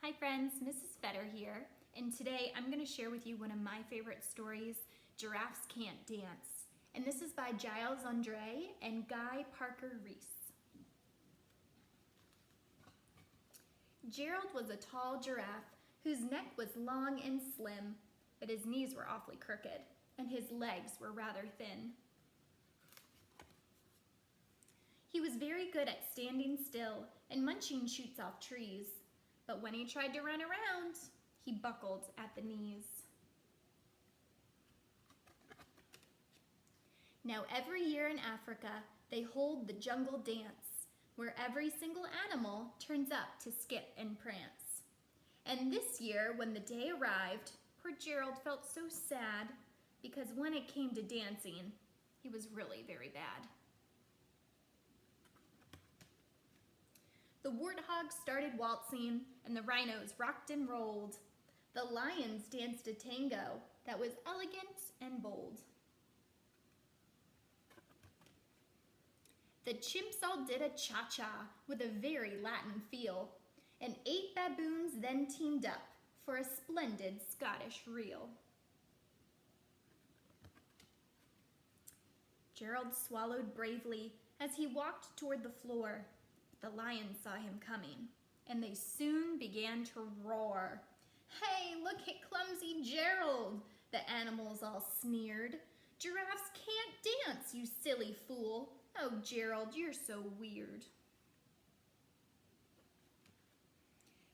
Hi friends, Mrs. Fetter here, and today I'm going to share with you one of my favorite stories, Giraffes Can't Dance. And this is by Giles Andre and Guy Parker Reese. Gerald was a tall giraffe whose neck was long and slim, but his knees were awfully crooked, and his legs were rather thin. He was very good at standing still and munching shoots off trees, but when he tried to run around, he buckled at the knees. Now every year in Africa, they hold the jungle dance, where every single animal turns up to skip and prance. And this year, when the day arrived, poor Gerald felt so sad because when it came to dancing, he was really very bad. The warthogs started waltzing, and the rhinos rocked and rolled. The lions danced a tango that was elegant and bold. The chimps all did a cha-cha with a very Latin feel, and 8 baboons then teamed up for a splendid Scottish reel. Gerald swallowed bravely as he walked toward the floor. The lions saw him coming, and they soon began to roar. "Hey, look at clumsy Gerald," the animals all sneered. "Giraffes can't dance, you silly fool. Oh, Gerald, you're so weird."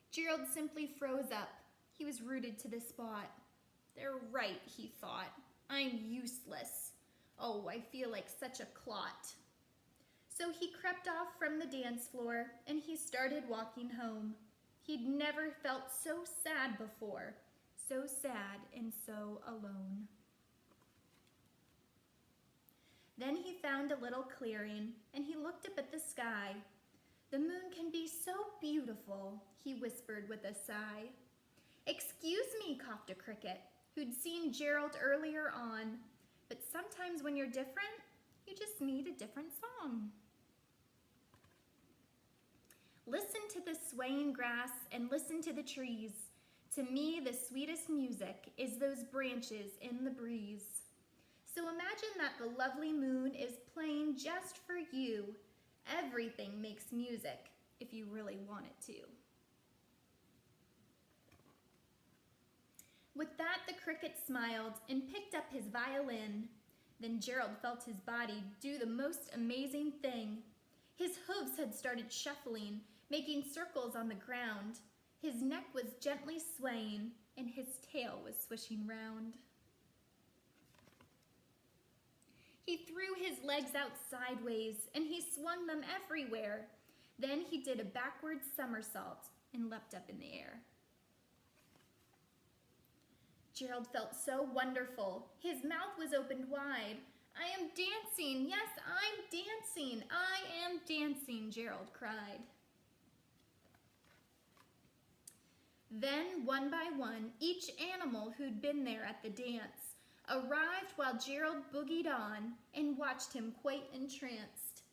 Gerald simply froze up. He was rooted to the spot. "They're right," he thought. "I'm useless. Oh, I feel like such a clot." So he crept off from the dance floor and he started walking home. He'd never felt so sad before, so sad and so alone. Then he found a little clearing and he looked up at the sky. "The moon can be so beautiful," he whispered with a sigh. "Excuse me," coughed a cricket, who'd seen Gerald earlier on, "but sometimes when you're different, you just need a different song." Listen to the swaying grass and listen to the trees. To me, the sweetest music is those branches in the breeze. So imagine that the lovely moon is playing just for you. Everything makes music if you really want it to. With that, the cricket smiled and picked up his violin. Then Gerald felt his body do the most amazing thing. His hooves had started shuffling, making circles on the ground. His neck was gently swaying, and his tail was swishing round. He threw his legs out sideways, and he swung them everywhere. Then he did a backward somersault and leapt up in the air. Gerald felt so wonderful. His mouth was opened wide. "I am dancing, yes, I'm dancing, I am dancing," Gerald cried. Then, one by one, each animal who'd been there at the dance arrived while Gerald boogied on and watched him quite entranced.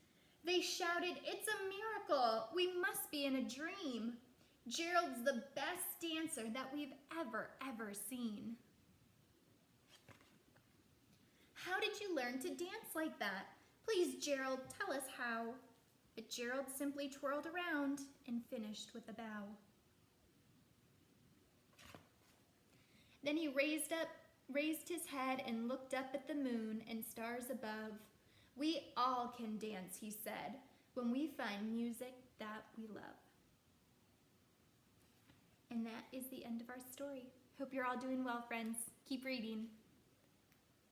They shouted, "It's a miracle! We must be in a dream! Gerald's the best dancer that we've ever seen." "How did you learn to dance like that? Please, Gerald, tell us how." But Gerald simply twirled around and finished with a bow. Then he raised his head and looked up at the moon and stars above. "We all can dance," he said, "when we find music that we love." And that is the end of our story. Hope you're all doing well, friends. Keep reading.